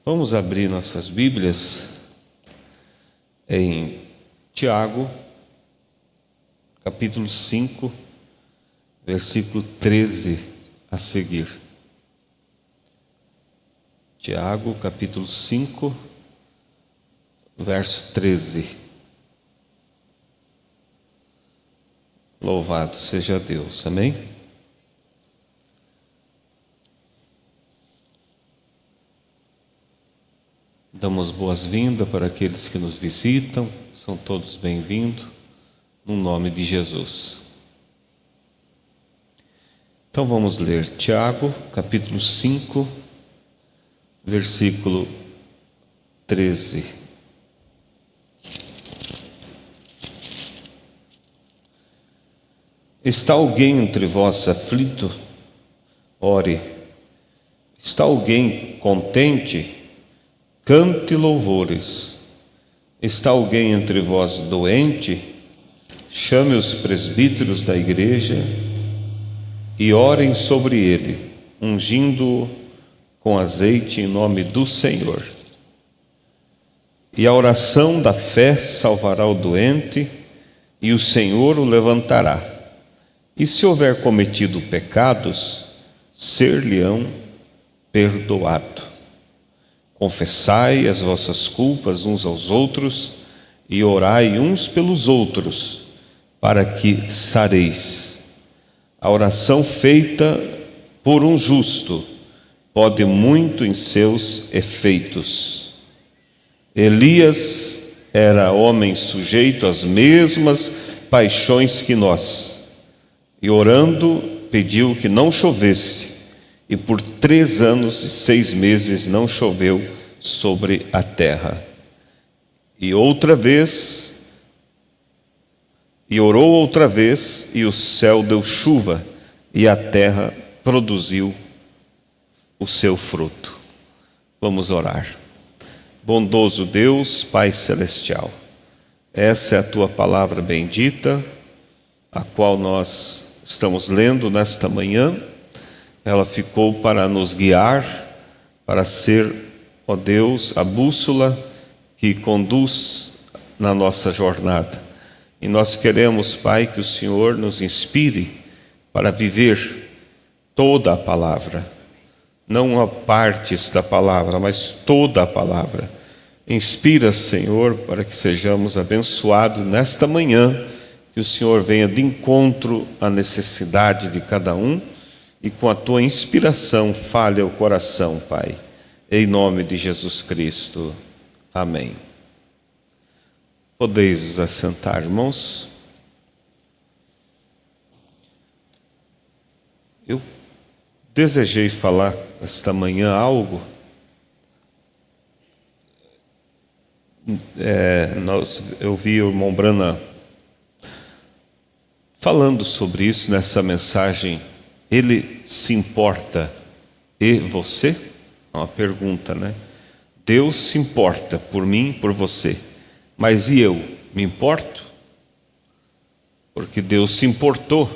Vamos abrir nossas Bíblias em Tiago, capítulo 5, versículo 13 a seguir. Tiago, capítulo 5, verso 13. Louvado seja Deus, amém? Damos boas-vindas para aqueles que nos visitam, são todos bem-vindos, no nome de Jesus. Então vamos ler Tiago, capítulo 5, versículo 13. Está alguém entre vós aflito? Ore. Está alguém contente? Cante louvores. Está alguém entre vós doente? Chame os presbíteros da igreja e orem sobre ele, ungindo-o com azeite em nome do Senhor. E a oração da fé salvará o doente, e o Senhor o levantará. E se houver cometido pecados, ser-lhe-ão perdoado. Confessai as vossas culpas uns aos outros e orai uns pelos outros, para que sareis. A oração feita por um justo pode muito em seus efeitos. Elias era homem sujeito às mesmas paixões que nós, e orando pediu que não chovesse, e por 3 anos e 6 meses não choveu sobre a terra. E outra vez, e orou outra vez, e o céu deu chuva, e a terra produziu o seu fruto. Vamos orar. Bondoso Deus, Pai Celestial, essa é a Tua palavra bendita, a qual nós estamos lendo nesta manhã. Ela ficou para nos guiar, para ser, ó Deus, a bússola que conduz na nossa jornada. E nós queremos, Pai, que o Senhor nos inspire para viver toda a palavra, não a partes da palavra, mas toda a palavra. Inspira, Senhor, para que sejamos abençoados nesta manhã, que o Senhor venha de encontro à necessidade de cada um, e com a Tua inspiração fale ao coração, Pai. Em nome de Jesus Cristo. Amém. Podeis vos assentar, irmãos. Eu desejei falar esta manhã algo. Eu vi o irmão Brana falando sobre isso nessa mensagem. Ele se importa, e você? É uma pergunta, né? Deus se importa por mim, por você. Mas e eu? Me importo? Porque Deus se importou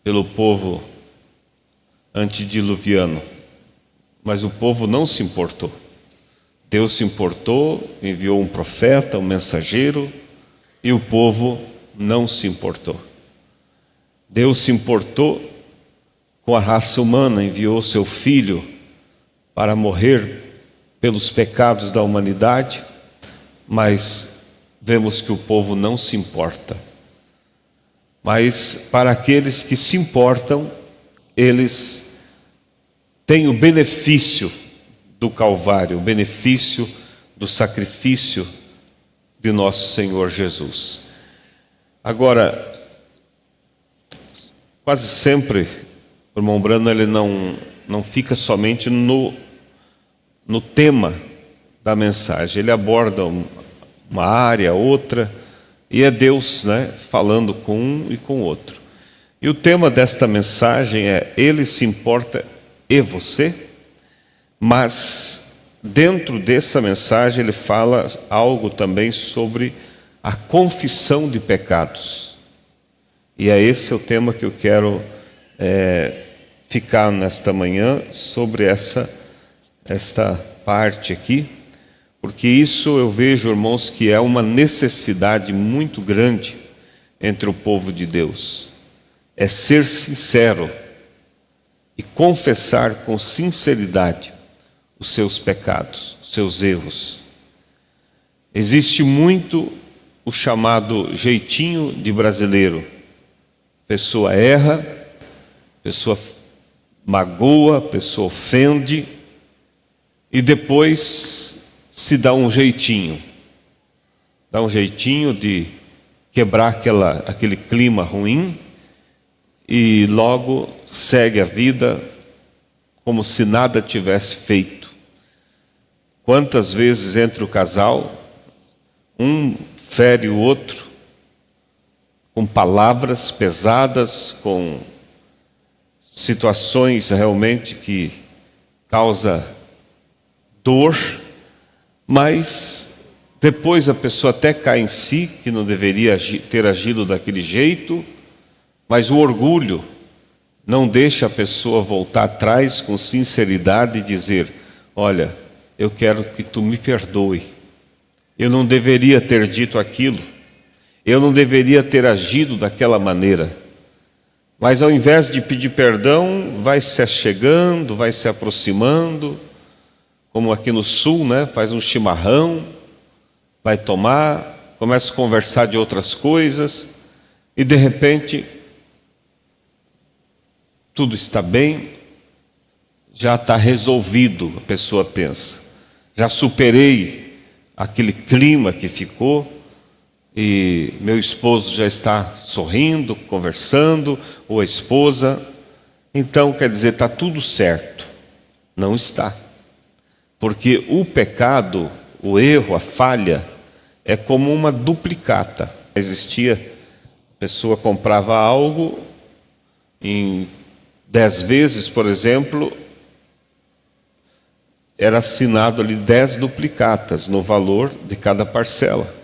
pelo povo antediluviano. Mas o povo não se importou. Deus se importou, enviou um profeta, um mensageiro, e o povo não se importou. Deus se importou com a raça humana, enviou seu Filho para morrer pelos pecados da humanidade, mas vemos que o povo não se importa. Mas para aqueles que se importam, eles têm o benefício do Calvário, o benefício do sacrifício de nosso Senhor Jesus. Agora, quase sempre o irmão Brana, ele não fica somente no tema da mensagem. Ele aborda uma área, outra, e é Deus, né, falando com um e com o outro. E o tema desta mensagem é: Ele se importa e você? Mas dentro dessa mensagem ele fala algo também sobre a confissão de pecados. E é esse o tema que eu quero ficar nesta manhã, sobre esta parte aqui, porque isso eu vejo, irmãos, que é uma necessidade muito grande entre o povo de Deus. É ser sincero e confessar com sinceridade os seus pecados, os seus erros. Existe muito o chamado jeitinho de brasileiro. Pessoa erra, pessoa magoa, pessoa ofende e depois se dá um jeitinho. Dá um jeitinho de quebrar aquele clima ruim e logo segue a vida como se nada tivesse feito. Quantas vezes entre o casal, um fere o outro com palavras pesadas, com situações realmente que causam dor, mas depois a pessoa até cai em si, que não deveria ter agido daquele jeito, mas o orgulho não deixa a pessoa voltar atrás com sinceridade e dizer: olha, eu quero que tu me perdoe. Eu não deveria ter dito aquilo. Eu não deveria ter agido daquela maneira. Mas ao invés de pedir perdão, vai se achegando, vai se aproximando, como aqui no sul, né? Faz um chimarrão, vai tomar, começa a conversar de outras coisas e de repente tudo está bem, já está resolvido, a pessoa pensa. Já superei aquele clima que ficou e meu esposo já está sorrindo, conversando, ou a esposa. Então, quer dizer, está tudo certo. Não está. Porque o pecado, o erro, a falha, é como uma duplicata. Existia, a pessoa comprava algo em 10 vezes, por exemplo, era assinado ali 10 duplicatas no valor de cada parcela.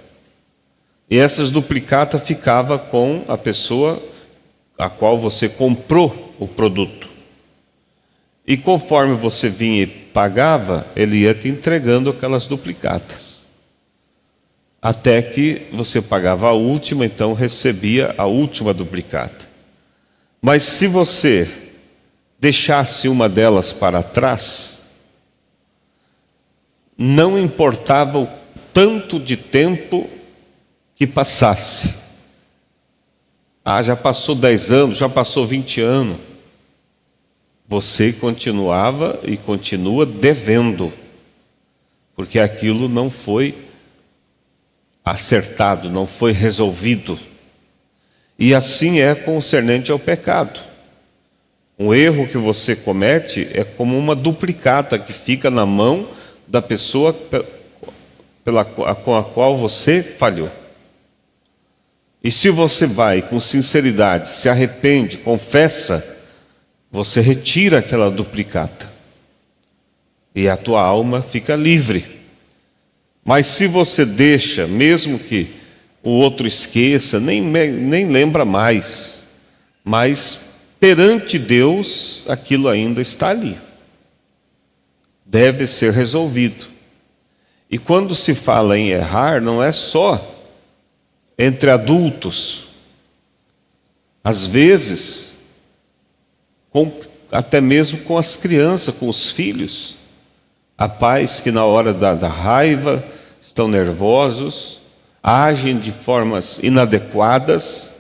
E essas duplicatas ficavam com a pessoa a qual você comprou o produto. E conforme você vinha e pagava, ele ia te entregando aquelas duplicatas. Até que você pagava a última, então recebia a última duplicata. Mas se você deixasse uma delas para trás, não importava o tanto de tempo que passasse. Já passou 10 anos, já passou 20 anos. Você continuava e continua devendo, porque aquilo não foi acertado, não foi resolvido. E assim é concernente ao pecado. Um erro que você comete é como uma duplicata que fica na mão da pessoa com a qual você falhou. E se você vai com sinceridade, se arrepende, confessa, você retira aquela duplicata. E a tua alma fica livre. Mas se você deixa, mesmo que o outro esqueça, nem lembra mais, mas perante Deus aquilo ainda está ali. Deve ser resolvido. E quando se fala em errar, não é só entre adultos. Às vezes, até mesmo com as crianças, com os filhos. Há pais que na hora da raiva estão nervosos, agem de formas inadequadas,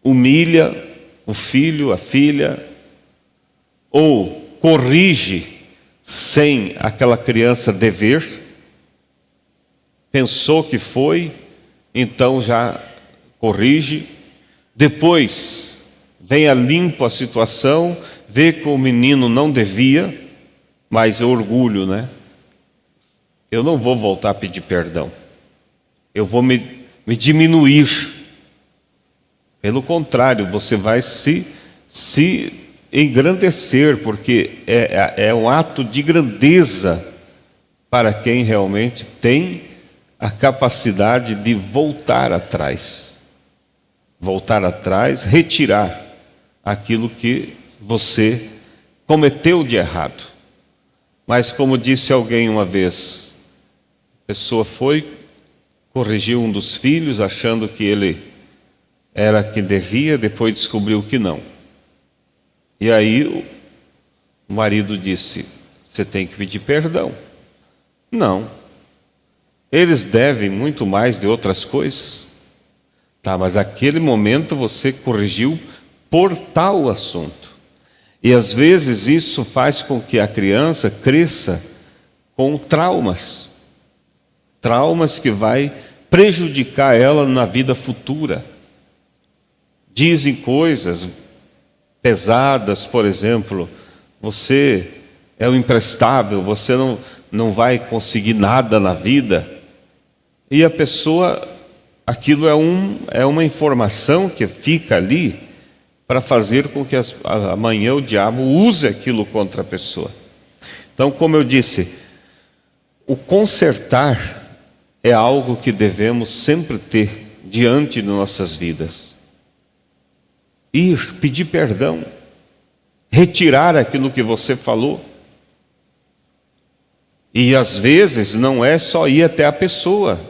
humilha o filho, a filha, ou corrige sem aquela criança dever. Pensou que foi, então já corrige. Depois vem a limpo a situação, vê que o menino não devia, mas é orgulho, né? Eu não vou voltar a pedir perdão. Eu vou me diminuir. Pelo contrário, você vai se engrandecer, porque é um ato de grandeza para quem realmente tem a capacidade de voltar atrás. Voltar atrás, retirar aquilo que você cometeu de errado. Mas como disse alguém uma vez, a pessoa foi, corrigiu um dos filhos, achando que ele era quem devia, depois descobriu que não. E aí o marido disse: você tem que pedir perdão. Não. Eles devem muito mais de outras coisas. Tá, mas naquele momento você corrigiu por tal assunto. E às vezes isso faz com que a criança cresça com traumas. Traumas que vai prejudicar ela na vida futura. Dizem coisas pesadas, por exemplo, você é o imprestável, você não vai conseguir nada na vida. E a pessoa, aquilo é uma informação que fica ali para fazer com que amanhã o diabo use aquilo contra a pessoa. Então, como eu disse, o consertar é algo que devemos sempre ter diante de nossas vidas. Ir, pedir perdão, retirar aquilo que você falou. E às vezes não é só ir até a pessoa.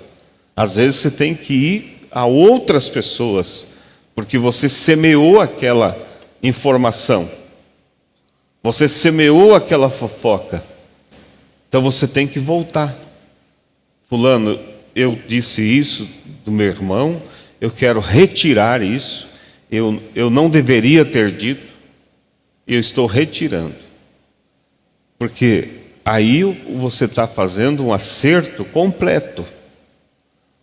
Às vezes você tem que ir a outras pessoas, porque você semeou aquela informação. Você semeou aquela fofoca. Então você tem que voltar. Fulano, eu disse isso do meu irmão, eu quero retirar isso. Eu não deveria ter dito, eu estou retirando. Porque aí você está fazendo um acerto completo.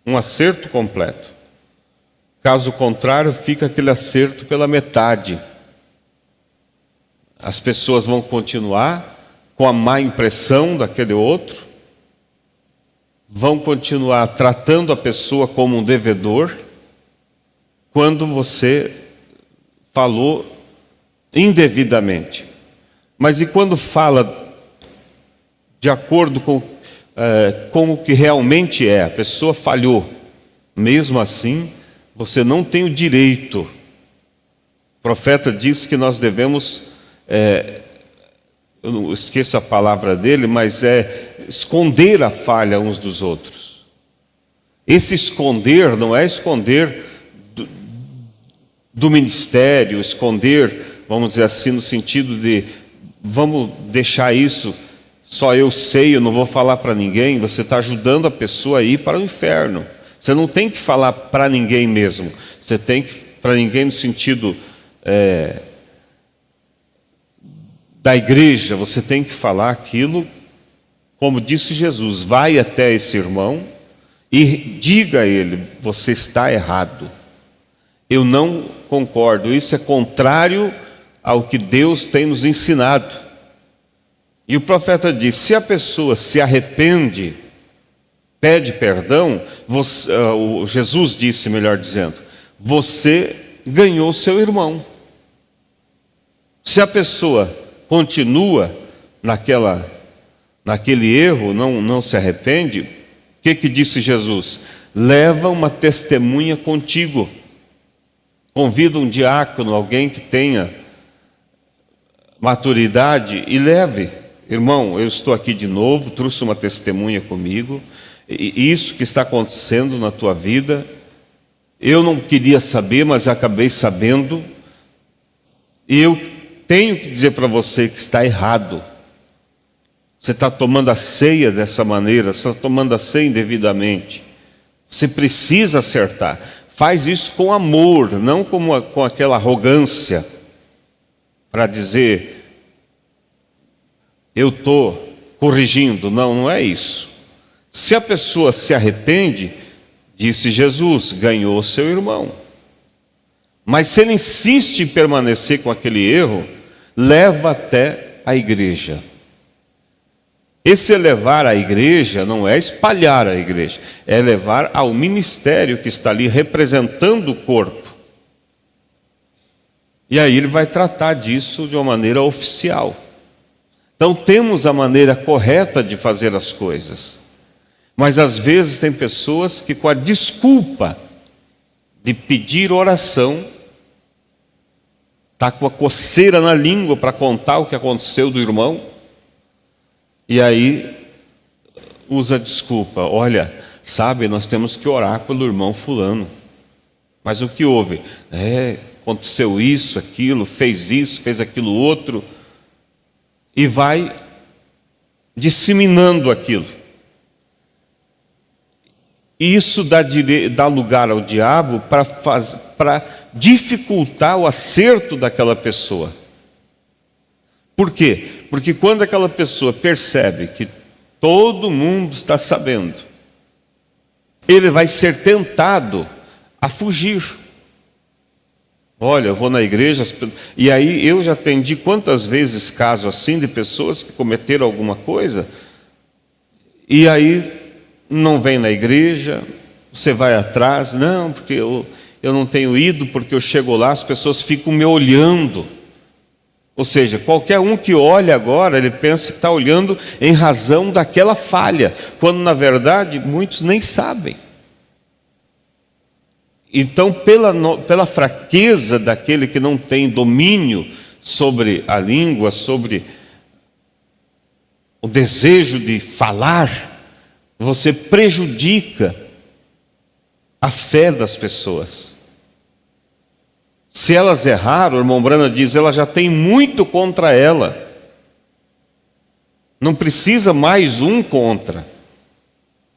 Um acerto completo. Caso contrário, fica aquele acerto pela metade. As pessoas vão continuar com a má impressão daquele outro, vão continuar tratando a pessoa como um devedor, quando você falou indevidamente. Mas e quando fala de acordo com o que realmente é? A pessoa falhou. Mesmo assim, você não tem o direito. O profeta diz que nós devemos, eu não esqueço a palavra dele, mas esconder a falha uns dos outros. Esse esconder não é esconder do ministério, esconder, vamos dizer assim, no sentido de vamos deixar isso, só eu sei, eu não vou falar para ninguém. Você está ajudando a pessoa a ir para o inferno. Você não tem que falar para ninguém mesmo. Você tem que, para ninguém no sentido da igreja, você tem que falar aquilo, como disse Jesus, vai até esse irmão e diga a ele, você está errado. Eu não concordo, isso é contrário ao que Deus tem nos ensinado. E o profeta diz, se a pessoa se arrepende, pede perdão, Jesus disse, melhor dizendo, você ganhou seu irmão. Se a pessoa continua naquele erro, não se arrepende, o que disse Jesus? Leva uma testemunha contigo. Convida um diácono, alguém que tenha maturidade e leve. Irmão, eu estou aqui de novo, trouxe uma testemunha comigo, e isso que está acontecendo na tua vida, eu não queria saber, mas acabei sabendo, e eu tenho que dizer para você que está errado. Você está tomando a ceia dessa maneira, você está tomando a ceia indevidamente. Você precisa acertar. Faz isso com amor, não com aquela arrogância, para dizer, eu estou corrigindo. Não é isso. Se a pessoa se arrepende, disse Jesus, ganhou seu irmão. Mas se ele insiste em permanecer com aquele erro, leva até a igreja. Esse levar à igreja não é espalhar a igreja, é levar ao ministério que está ali representando o corpo. E aí ele vai tratar disso de uma maneira oficial. Então temos a maneira correta de fazer as coisas. Mas às vezes tem pessoas que, com a desculpa de pedir oração, está com a coceira na língua para contar o que aconteceu do irmão, E aí usa a desculpa: olha, sabe, nós temos que orar pelo irmão fulano. Mas o que houve? Aconteceu isso, fez aquilo outro. E vai disseminando aquilo. E isso dá lugar ao diabo para dificultar o acerto daquela pessoa. Por quê? Porque quando aquela pessoa percebe que todo mundo está sabendo, ele vai ser tentado a fugir. Olha, eu vou na igreja, e aí eu já atendi quantas vezes casos assim de pessoas que cometeram alguma coisa, e aí não vem na igreja, você vai atrás, não, porque eu não tenho ido, porque eu chego lá, as pessoas ficam me olhando. Ou seja, qualquer um que olha agora, ele pensa que está olhando em razão daquela falha, quando na verdade muitos nem sabem. Então, pela fraqueza daquele que não tem domínio sobre a língua, sobre o desejo de falar, você prejudica a fé das pessoas. Se elas erraram, o irmão Brana diz, ela já tem muito contra ela. Não precisa mais um contra,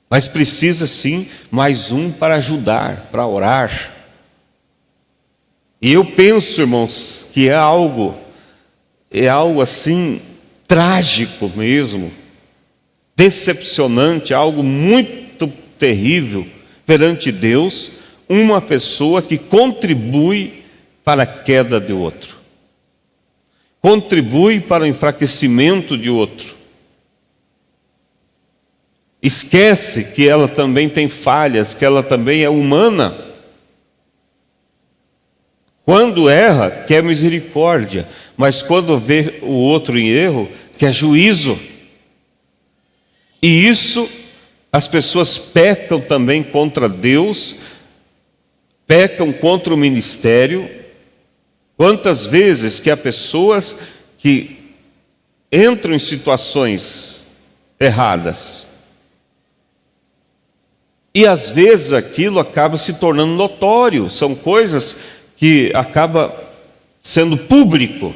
mas precisa sim mais um para ajudar, para orar. E eu penso, irmãos, que é algo assim trágico mesmo, decepcionante, algo muito terrível perante Deus, uma pessoa que contribui para a queda de outro, contribui para o enfraquecimento de outro. Esquece que ela também tem falhas, que ela também é humana. Quando erra, quer misericórdia, mas quando vê o outro em erro, quer juízo. E isso, as pessoas pecam também contra Deus, pecam contra o ministério. Quantas vezes que há pessoas que entram em situações erradas, e às vezes aquilo acaba se tornando notório, são coisas que acabam sendo público,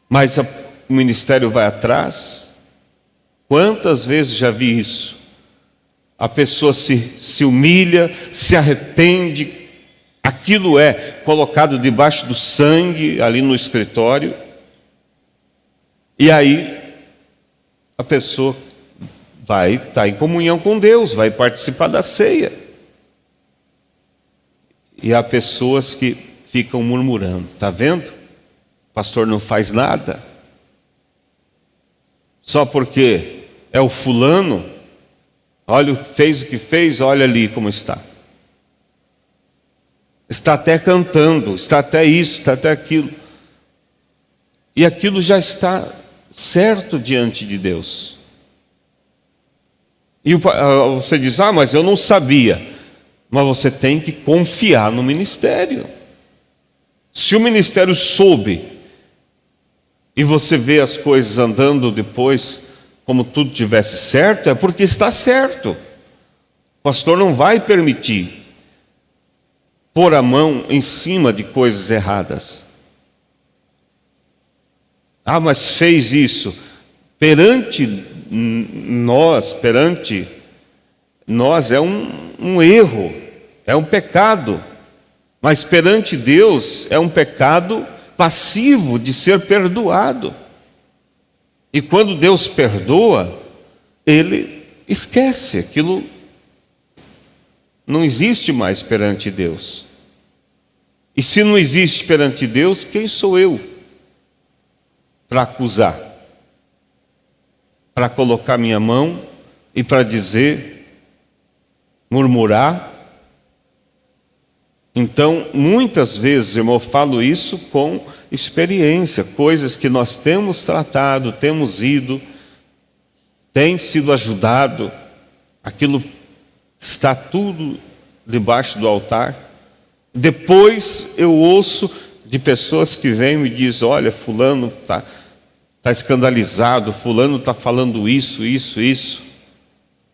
mas o ministério vai atrás. Quantas vezes já vi isso? A pessoa se humilha, se arrepende, aquilo é colocado debaixo do sangue ali no escritório, e aí a pessoa vai estar em comunhão com Deus, vai participar da ceia. E há pessoas que ficam murmurando, está vendo? O pastor não faz nada. Só porque é o fulano, olha, fez o que fez, olha ali como está. Está até cantando, está até isso, está até aquilo. E aquilo já está certo diante de Deus. E você diz, mas eu não sabia. Mas você tem que confiar no ministério. Se o ministério soube, e você vê as coisas andando depois, como tudo tivesse certo, é porque está certo. O pastor não vai permitir pôr a mão em cima de coisas erradas. Mas fez isso. Perante nós é um erro, é um pecado. Mas perante Deus é um pecado passivo de ser perdoado. E quando Deus perdoa, Ele esquece, aquilo não existe mais perante Deus. E se não existe perante Deus, quem sou eu para acusar? Para colocar minha mão e para dizer, murmurar? Então, muitas vezes, irmão, eu falo isso com experiência, coisas que nós temos tratado, temos ido, tem sido ajudado, aquilo está tudo debaixo do altar. Depois eu ouço de pessoas que vêm e me dizem, olha, fulano está escandalizado, fulano está falando isso,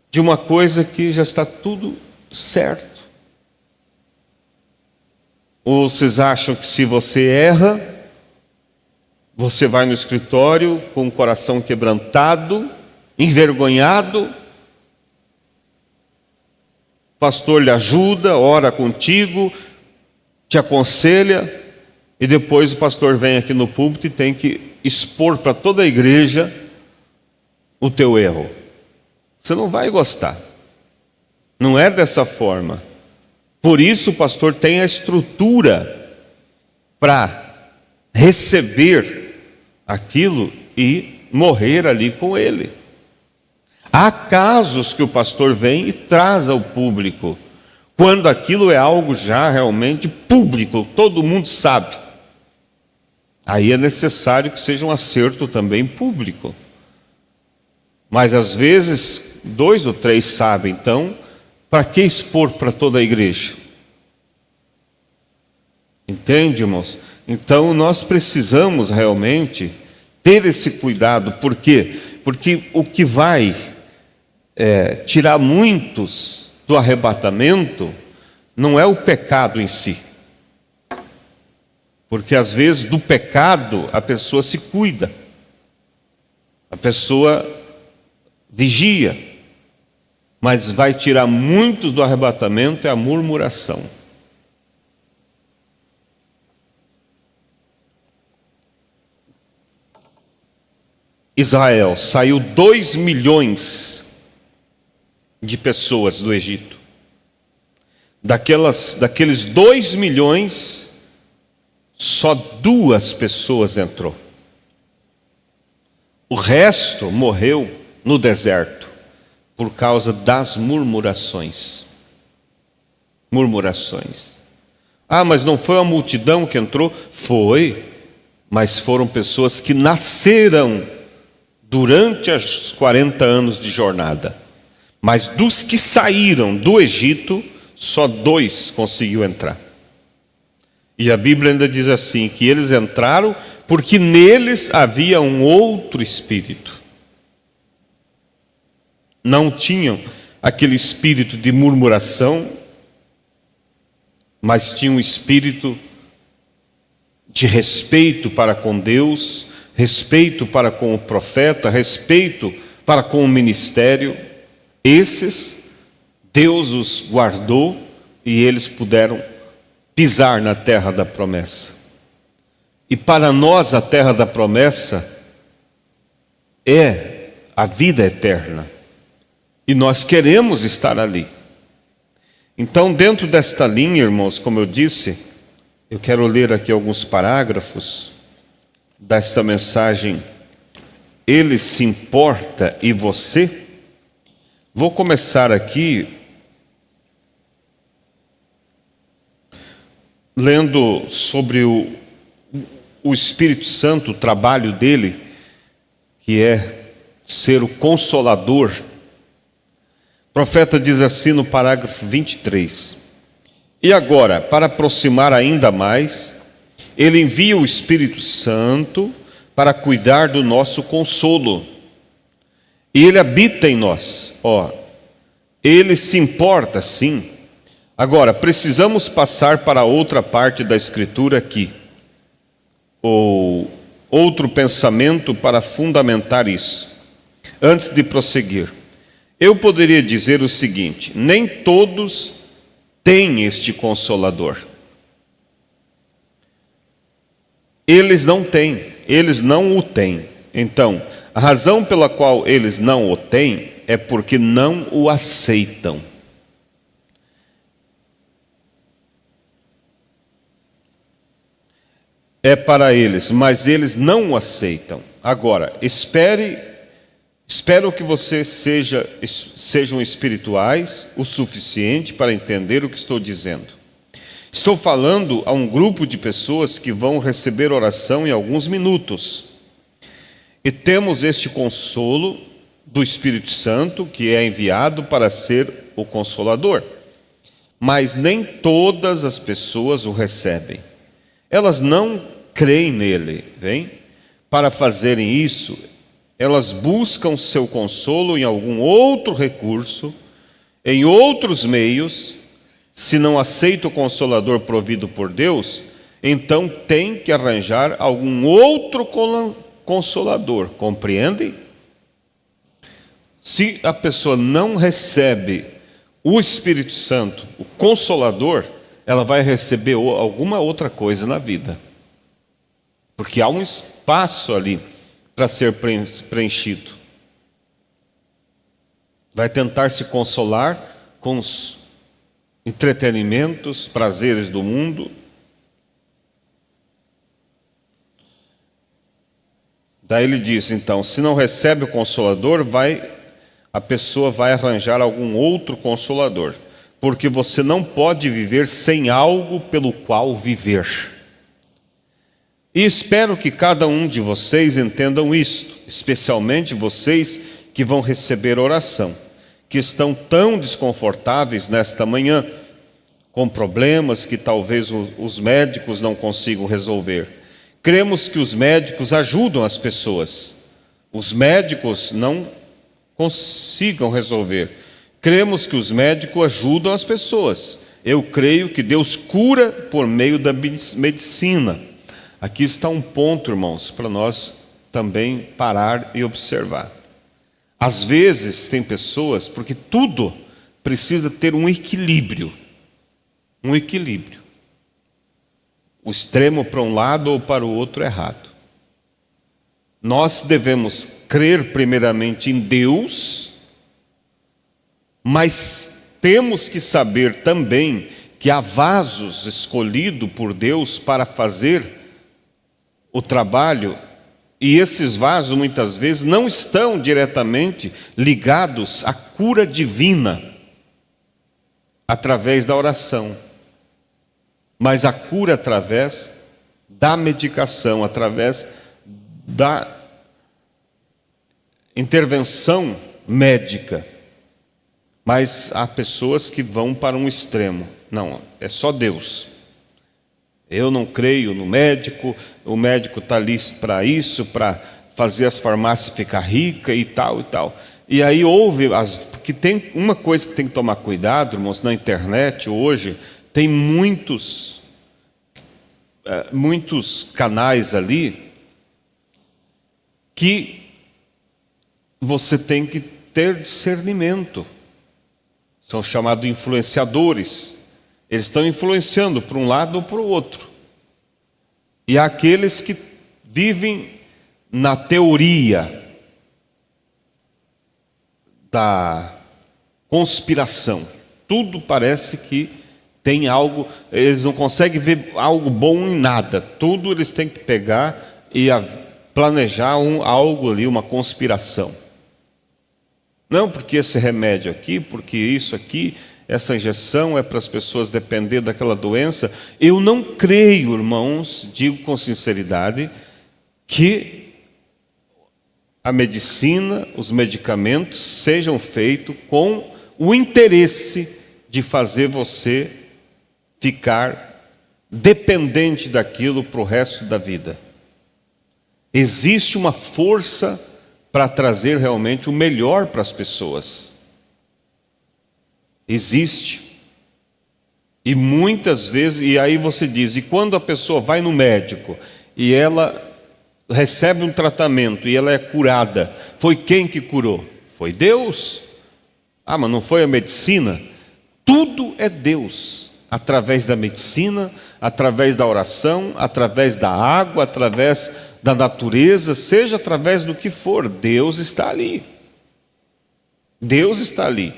de uma coisa que já está tudo certo. Ou vocês acham que se você erra, você vai no escritório com o coração quebrantado, envergonhado, o pastor lhe ajuda, ora contigo, te aconselha, e depois o pastor vem aqui no púlpito e tem que expor para toda a igreja o teu erro. Você não vai gostar. Não é dessa forma. Por isso o pastor tem a estrutura para receber aquilo e morrer ali com ele. Há casos que o pastor vem e traz ao público, quando aquilo é algo já realmente público, todo mundo sabe. Aí é necessário que seja um acerto também público. Mas às vezes 2 ou 3 sabem, então para que expor para toda a igreja? Entende, irmãos? Então nós precisamos realmente ter esse cuidado. Por quê? Porque o que vai tirar muitos do arrebatamento não é o pecado em si. Porque às vezes do pecado a pessoa se cuida, a pessoa vigia, mas vai tirar muitos do arrebatamento é a murmuração. Israel saiu 2 milhões de pessoas do Egito. Daqueles 2 milhões, só 2 pessoas entrou. O resto morreu no deserto por causa das murmurações. Murmurações. Ah, mas não foi a multidão que entrou? Foi, mas foram pessoas que nasceram durante os 40 anos de jornada. Mas dos que saíram do Egito, só 2 conseguiu entrar. E a Bíblia ainda diz assim, que eles entraram porque neles havia um outro espírito. Não tinham aquele espírito de murmuração, mas tinham um espírito de respeito para com Deus, respeito para com o profeta, respeito para com o ministério. Esses, Deus os guardou e eles puderam pisar na terra da promessa. E para nós a terra da promessa é a vida eterna. E nós queremos estar ali. Então, dentro desta linha, irmãos, como eu disse, eu quero ler aqui alguns parágrafos desta mensagem. Ele se importa e você? Vou começar aqui lendo sobre o Espírito Santo, o trabalho dele, que é ser o Consolador. O profeta diz assim no parágrafo 23: E agora, para aproximar ainda mais, ele envia o Espírito Santo para cuidar do nosso consolo. E ele habita em nós. Ele se importa, sim. Agora, precisamos passar para outra parte da Escritura aqui, ou outro pensamento para fundamentar isso. Antes de prosseguir, eu poderia dizer o seguinte: nem todos têm este Consolador. Eles não têm, eles não o têm. Então, a razão pela qual eles não o têm é porque não o aceitam. É para eles, mas eles não o aceitam. Agora, espero que vocês sejam espirituais o suficiente para entender o que estou dizendo. Estou falando a um grupo de pessoas que vão receber oração em alguns minutos. E temos este consolo do Espírito Santo, que é enviado para ser o Consolador. Mas nem todas as pessoas o recebem. Elas não creem nele, para fazerem isso, elas buscam seu consolo em algum outro recurso, em outros meios. Se não aceita o consolador provido por Deus, então tem que arranjar algum outro consolador, compreendem? Se a pessoa não recebe o Espírito Santo, o Consolador, ela vai receber alguma outra coisa na vida. Porque há um espaço ali para ser preenchido. Vai tentar se consolar com os entretenimentos, prazeres do mundo. Daí ele diz, então, se não recebe o Consolador, a pessoa vai arranjar algum outro consolador, porque você não pode viver sem algo pelo qual viver. E espero que cada um de vocês entendam isto, especialmente vocês que vão receber oração, que estão tão desconfortáveis nesta manhã, com problemas que talvez os médicos não consigam resolver. Cremos que os médicos ajudam as pessoas, os médicos não consigam resolver. Cremos que os médicos ajudam as pessoas. Eu creio que Deus cura por meio da medicina. Aqui está um ponto, irmãos, para nós também parar e observar. Às vezes tem pessoas, porque tudo precisa ter um equilíbrio. Um equilíbrio. O extremo para um lado ou para o outro é errado. Nós devemos crer primeiramente em Deus, mas temos que saber também que há vasos escolhidos por Deus para fazer o trabalho, e esses vasos muitas vezes não estão diretamente ligados à cura divina através da oração, mas a cura através da medicação, através da intervenção médica. Mas há pessoas que vão para um extremo. Não, é só Deus. Eu não creio no médico, o médico está ali para isso, para fazer as farmácias ficar ricas e tal e tal. E aí porque tem uma coisa que tem que tomar cuidado, irmãos, na internet hoje, tem muitos canais ali que você tem que ter discernimento. São chamados influenciadores. Eles estão influenciando para um lado ou para o outro. E há aqueles que vivem na teoria da conspiração. Tudo parece que tem algo, eles não conseguem ver algo bom em nada. Tudo eles têm que pegar e planejar algo ali, uma conspiração. Não porque esse remédio aqui, porque isso aqui, essa injeção é para as pessoas depender daquela doença. Eu não creio, irmãos, digo com sinceridade, que a medicina, os medicamentos sejam feitos com o interesse de fazer você ficar dependente daquilo para o resto da vida. Existe uma força para trazer realmente o melhor para as pessoas. Existe. E muitas vezes, e aí você diz, e quando a pessoa vai no médico e ela recebe um tratamento e ela é curada, foi quem que curou? Foi Deus. Ah, mas não foi a medicina? Tudo é Deus, através da medicina, através da oração, através da água, através da natureza, seja através do que for, Deus está ali. Deus está ali.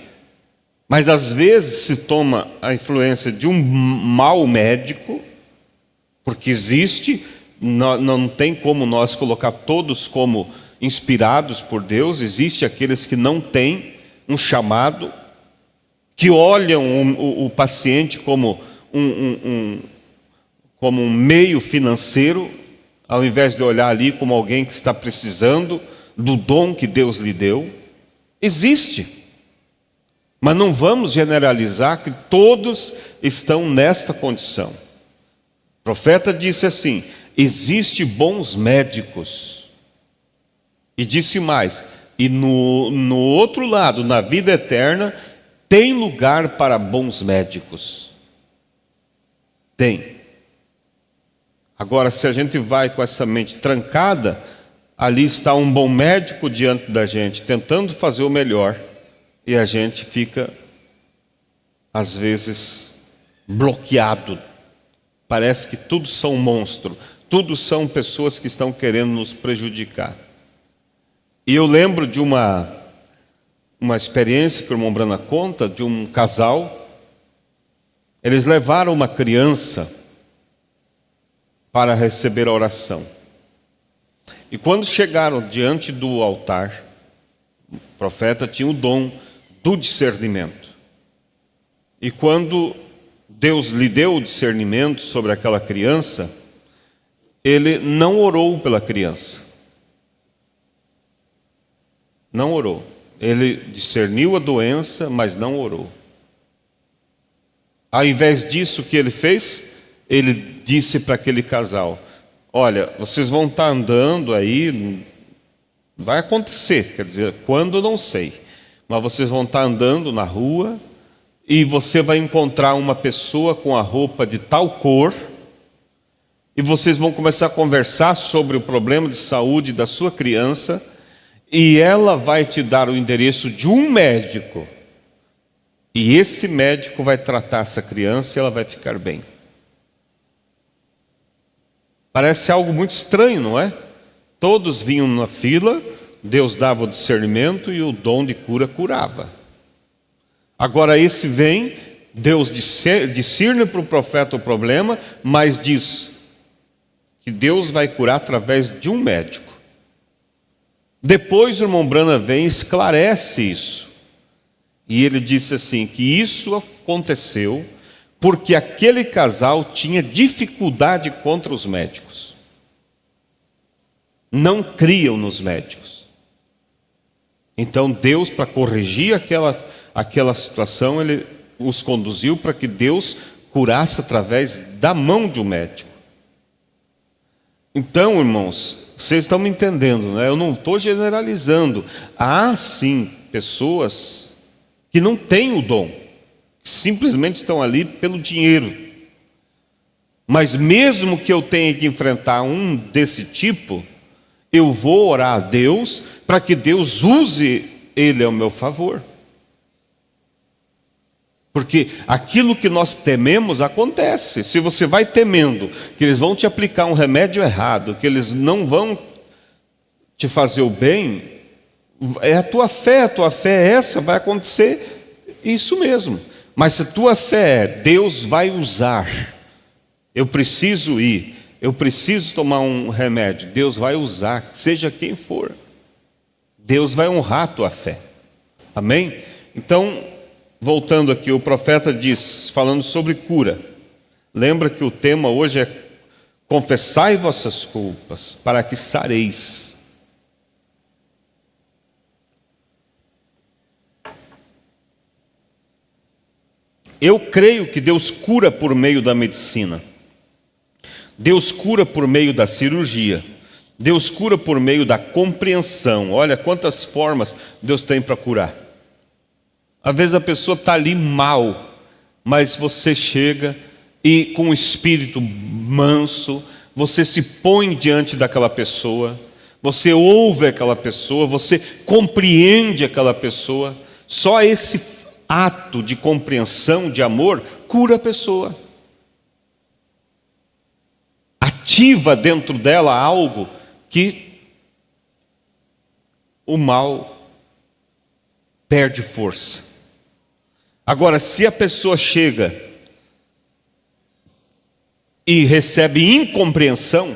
Mas às vezes se toma a influência de um mau médico, porque existe, não tem como nós colocar todos como inspirados por Deus, existe aqueles que não têm um chamado, que olham o paciente como como um meio financeiro, ao invés de olhar ali como alguém que está precisando do dom que Deus lhe deu. Existe. Mas não vamos generalizar que todos estão nesta condição. O profeta disse assim: existem bons médicos. E disse mais, e no outro lado, na vida eterna, tem lugar para bons médicos. Tem. Agora, se a gente vai com essa mente trancada, ali está um bom médico diante da gente, tentando fazer o melhor, e a gente fica, às vezes, bloqueado. Parece que tudo são monstros, tudo são pessoas que estão querendo nos prejudicar. E eu lembro de uma experiência que o irmão Brana conta, de um casal. Eles levaram uma criança para receber a oração. E quando chegaram diante do altar, o profeta tinha o dom do discernimento. E quando Deus lhe deu o discernimento sobre aquela criança, ele não orou pela criança. Não orou. Ele discerniu a doença, mas não orou. Ao invés disso, o que ele fez? Ele disse para aquele casal: olha, vocês vão estar andando aí, vai acontecer, quer dizer, quando não sei, mas vocês vão estar andando na rua e você vai encontrar uma pessoa com a roupa de tal cor e vocês vão começar a conversar sobre o problema de saúde da sua criança e ela vai te dar o endereço de um médico. E esse médico vai tratar essa criança e ela vai ficar bem. Parece algo muito estranho, não é? Todos vinham na fila, Deus dava o discernimento e o dom de cura curava. Agora esse vem, Deus discerne para o profeta o problema, mas diz que Deus vai curar através de um médico. Depois o irmão Brana vem e esclarece isso. E ele disse assim, que isso aconteceu porque aquele casal tinha dificuldade contra os médicos. Não criam nos médicos. Então Deus, para corrigir aquela situação, ele os conduziu para que Deus curasse através da mão de um médico. Então, irmãos, vocês estão me entendendo, né? Eu não estou generalizando. Há sim pessoas que não têm o dom, que simplesmente estão ali pelo dinheiro. Mas mesmo que eu tenha que enfrentar um desse tipo, eu vou orar a Deus para que Deus use ele ao meu favor. Porque aquilo que nós tememos acontece. Se você vai temendo que eles vão te aplicar um remédio errado, que eles não vão te fazer o bem, é a tua fé é essa, vai acontecer isso mesmo. Mas se a tua fé é, Deus vai usar, eu preciso ir, eu preciso tomar um remédio, Deus vai usar, seja quem for, Deus vai honrar a tua fé. Amém? Então, voltando aqui, o profeta diz, falando sobre cura, lembra que o tema hoje é confessai vossas culpas, para que sareis. Eu creio que Deus cura por meio da medicina. Deus cura por meio da cirurgia. Deus cura por meio da compreensão. Olha quantas formas Deus tem para curar. Às vezes a pessoa está ali mal, mas você chega e com o espírito manso, você se põe diante daquela pessoa, você ouve aquela pessoa, você compreende aquela pessoa. Só esse ato de compreensão, de amor, cura a pessoa. Ativa dentro dela algo que o mal perde força. Agora, se a pessoa chega e recebe incompreensão,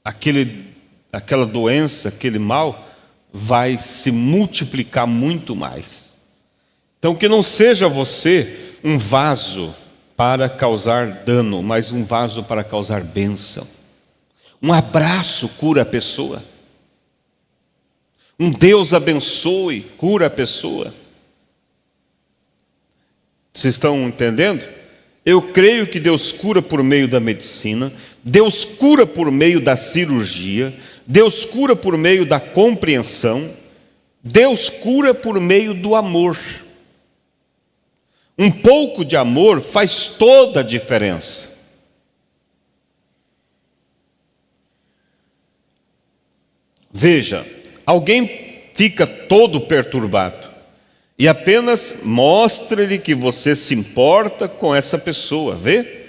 aquela doença, aquele mal, vai se multiplicar muito mais. Então que não seja você um vaso para causar dano, mas um vaso para causar bênção. Um abraço cura a pessoa. Um Deus abençoe, cura a pessoa. Vocês estão entendendo? Eu creio que Deus cura por meio da medicina, Deus cura por meio da cirurgia, Deus cura por meio da compreensão, Deus cura por meio do amor. Um pouco de amor faz toda a diferença. Veja, alguém fica todo perturbado e apenas mostre-lhe que você se importa com essa pessoa, vê?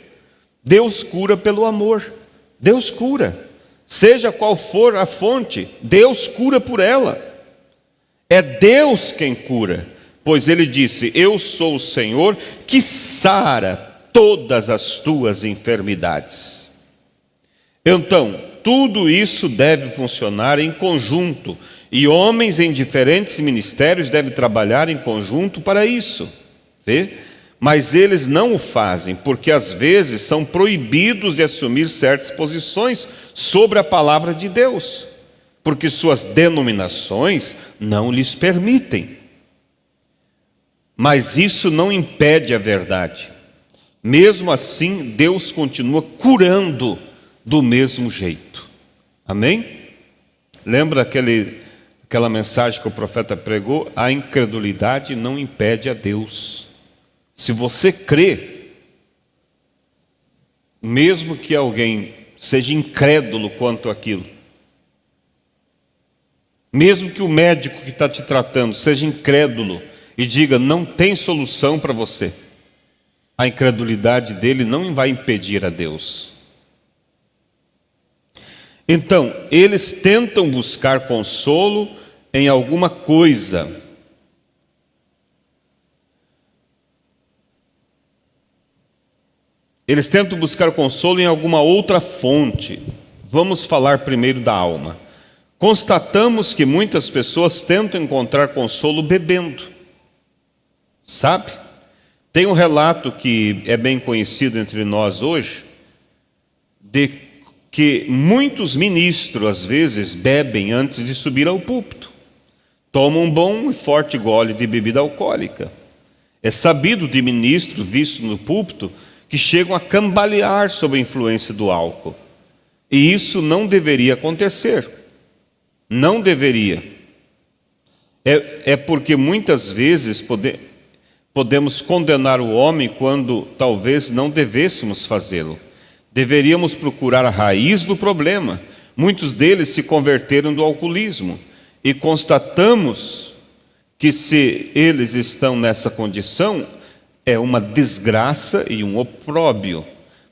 Deus cura pelo amor, Deus cura, seja qual for a fonte, Deus cura por ela. É Deus quem cura, pois Ele disse: eu sou o Senhor que sara todas as tuas enfermidades. Então, tudo isso deve funcionar em conjunto, e homens em diferentes ministérios devem trabalhar em conjunto para isso, vê? Mas eles não o fazem, porque às vezes são proibidos de assumir certas posições sobre a palavra de Deus, porque suas denominações não lhes permitem. Mas isso não impede a verdade. Mesmo assim, Deus continua curando do mesmo jeito. Amém? Lembra aquela mensagem que o profeta pregou? A incredulidade não impede a Deus. Se você crê, mesmo que alguém seja incrédulo quanto àquilo, mesmo que o médico que está te tratando seja incrédulo e diga: não tem solução para você, a incredulidade dele não vai impedir a Deus. Então, eles tentam buscar consolo em alguma coisa. Eles tentam buscar consolo em alguma outra fonte. Vamos falar primeiro da alma. Constatamos que muitas pessoas tentam encontrar consolo bebendo. Sabe? Tem um relato que é bem conhecido entre nós hoje, de que muitos ministros, às vezes, bebem antes de subir ao púlpito. Tomam um bom e forte gole de bebida alcoólica. É sabido de ministros vistos no púlpito que chegam a cambalear sob a influência do álcool. E isso não deveria acontecer. Não deveria. É porque muitas vezes podemos condenar o homem quando talvez não devêssemos fazê-lo. Deveríamos procurar a raiz do problema. Muitos deles se converteram do alcoolismo. E constatamos que se eles estão nessa condição, é uma desgraça e um opróbio.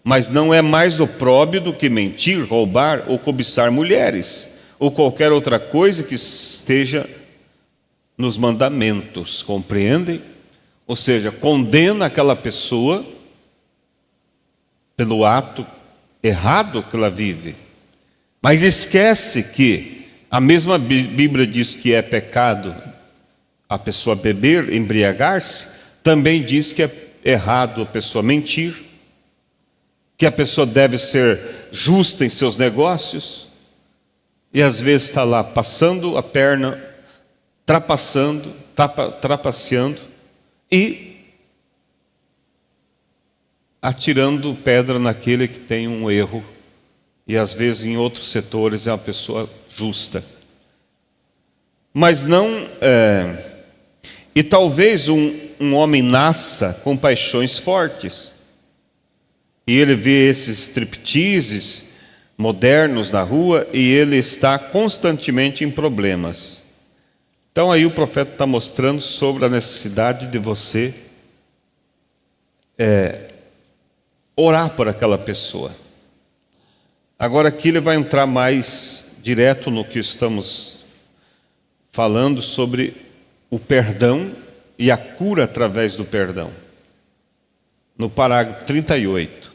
Mas não é mais opróbio do que mentir, roubar ou cobiçar mulheres, ou qualquer outra coisa que esteja nos mandamentos, compreendem? Ou seja, condena aquela pessoa pelo ato errado que ela vive, mas esquece que a mesma Bíblia diz que é pecado a pessoa beber, embriagar-se, também diz que é errado a pessoa mentir, que a pessoa deve ser justa em seus negócios, e às vezes está lá passando a perna, trapaceando e atirando pedra naquele que tem um erro, e às vezes em outros setores é uma pessoa justa. Mas não... E talvez um homem nasça com paixões fortes, e ele vê esses stripteases modernos na rua, e ele está constantemente em problemas. Então aí o profeta está mostrando sobre a necessidade de você orar por aquela pessoa. Agora aqui ele vai entrar mais direto no que estamos falando sobre o perdão e a cura através do perdão. No parágrafo 38.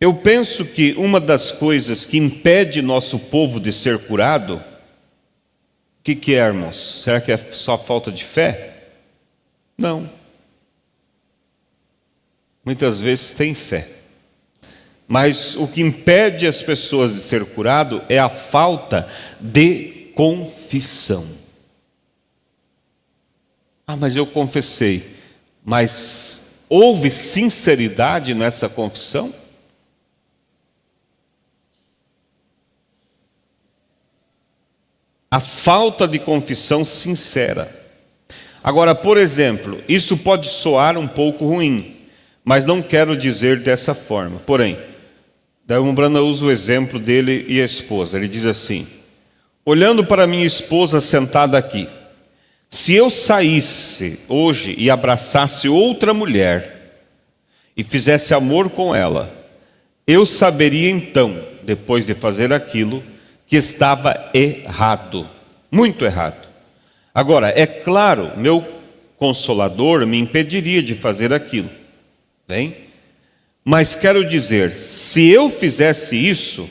Eu penso que uma das coisas que impede nosso povo de ser curado, o que é, irmãos? Será que é só falta de fé? Não. Muitas vezes tem fé. Mas o que impede as pessoas de ser curado é a falta de confissão. Mas eu confessei. Mas Houve sinceridade nessa confissão? A falta de confissão sincera. Agora, por exemplo, isso pode soar um pouco ruim, mas não quero dizer dessa forma. Porém, Daí o Umbanda usa o exemplo dele e a esposa. Ele diz assim: olhando para minha esposa sentada aqui, se eu saísse hoje e abraçasse outra mulher e fizesse amor com ela, eu saberia então, depois de fazer aquilo, que estava errado, muito errado. Agora, é claro, meu consolador me impediria de fazer aquilo, bem? Mas quero dizer, se eu fizesse isso,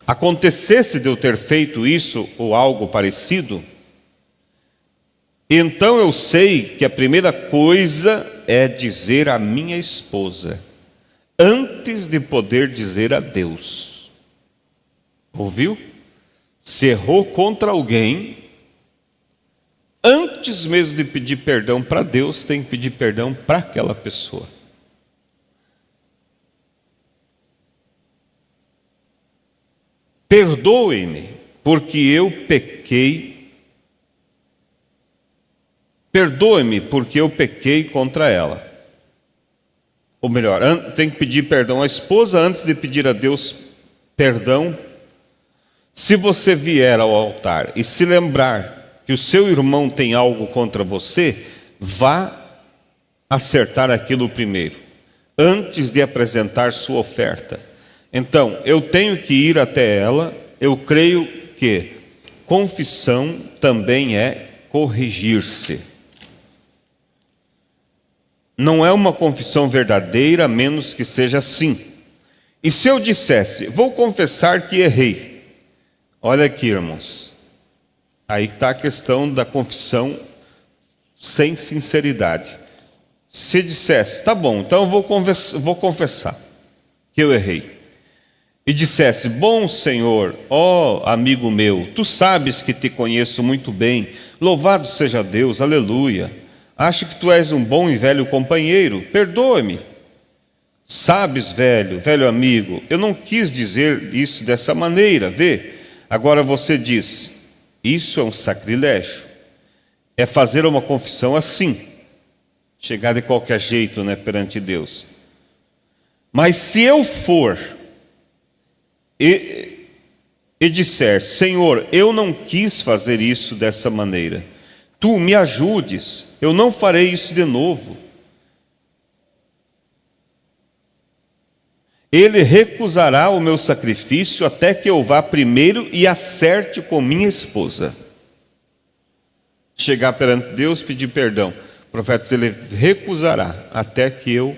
acontecesse de eu ter feito isso ou algo parecido, então eu sei que a primeira coisa é dizer à minha esposa, antes de poder dizer a Deus. Ouviu? Se errou contra alguém, antes mesmo de pedir perdão para Deus, tem que pedir perdão para aquela pessoa. Perdoe-me, porque eu pequei. Perdoe-me, porque eu pequei contra ela. Ou melhor, tem que pedir perdão à esposa antes de pedir a Deus perdão. Se você vier ao altar e se lembrar que o seu irmão tem algo contra você, vá acertar aquilo primeiro, antes de apresentar sua oferta. Então, eu tenho que ir até ela. Eu creio que confissão também é corrigir-se. Não é uma confissão verdadeira, a menos que seja assim. E se eu dissesse, vou confessar que errei. Olha aqui, irmãos. Aí está a questão da confissão sem sinceridade. Se dissesse, tá bom, então eu vou confessar que eu errei. E dissesse, bom Senhor, ó amigo meu, tu sabes que te conheço muito bem, louvado seja Deus, aleluia. Acho que tu és um bom e velho companheiro, perdoe-me. Sabes, velho amigo, eu não quis dizer isso dessa maneira, vê. Agora você diz, isso é um sacrilégio. É fazer uma confissão assim, chegar de qualquer jeito, né, perante Deus. Mas se eu for e disser, Senhor, eu não quis fazer isso dessa maneira, tu me ajudes, eu não farei isso de novo. Ele recusará o meu sacrifício até que eu vá primeiro e acerte com minha esposa. Chegar perante Deus, pedir perdão. O profeta diz, ele recusará até que eu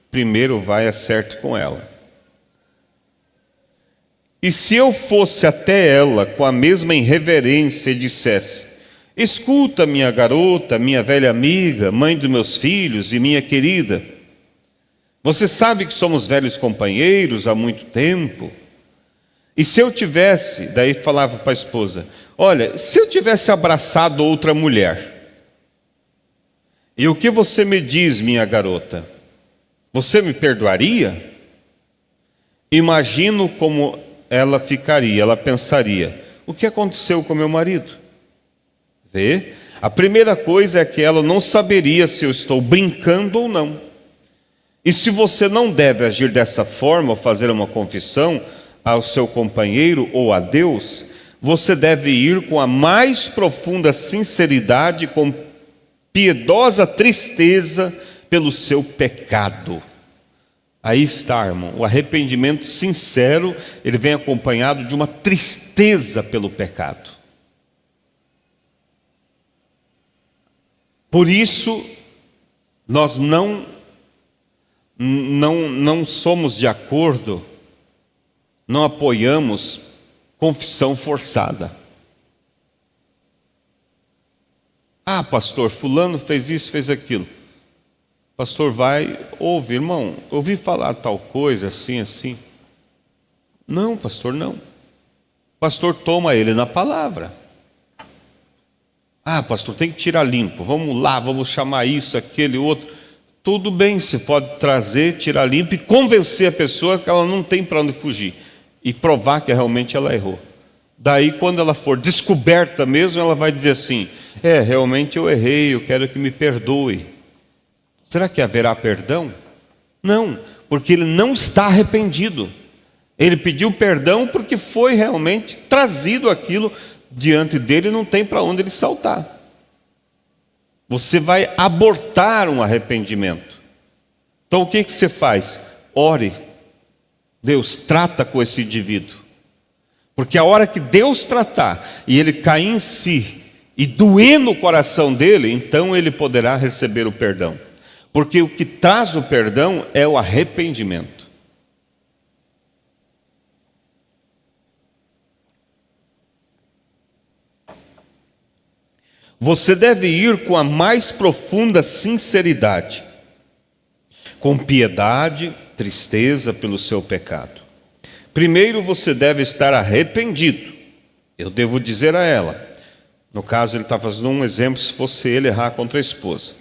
primeiro vá e acerte com ela. E se eu fosse até ela com a mesma irreverência e dissesse, escuta minha garota, minha velha amiga, mãe dos meus filhos e minha querida, você sabe que somos velhos companheiros há muito tempo. E se eu tivesse, daí falava para a esposa, olha, se eu tivesse abraçado outra mulher, e o que você me diz, minha garota? Você me perdoaria? Imagino como ela ficaria, ela pensaria, o que aconteceu com meu marido? Vê? A primeira coisa é que ela não saberia se eu estou brincando ou não. E se você não deve agir dessa forma, fazer uma confissão ao seu companheiro ou a Deus, você deve ir com a mais profunda sinceridade, com piedosa tristeza pelo seu pecado. Aí está, irmão, o arrependimento sincero, ele vem acompanhado de uma tristeza pelo pecado. Por isso, nós não somos de acordo, não apoiamos confissão forçada. Ah, pastor, fulano fez isso, fez aquilo. Pastor vai, ouve, irmão, ouvi falar tal coisa, assim, assim. Não, pastor, não. Pastor toma ele na palavra. Ah, pastor, tem que tirar limpo. Vamos lá, vamos chamar isso, aquele, outro. tudo bem, você pode trazer, tirar limpo e convencer a pessoa que ela não tem para onde fugir e provar que realmente ela errou. Daí, quando ela for descoberta mesmo, ela vai dizer assim: realmente eu errei, eu quero que me perdoe. Será que haverá perdão? Não, porque ele não está arrependido. Ele pediu perdão porque foi realmente trazido aquilo diante dele e não tem para onde ele saltar. Você vai abortar um arrependimento. Então o que você faz? Ore. Deus, trata com esse indivíduo. Porque a hora que Deus tratar e ele cair em si e doer no coração dele, então ele poderá receber o perdão. Porque o que traz o perdão é o arrependimento. Você deve ir com a mais profunda sinceridade, com piedade, tristeza pelo seu pecado. Primeiro você deve estar arrependido. Eu devo dizer a ela. No caso, ele está fazendo um exemplo, se fosse ele errar contra a esposa.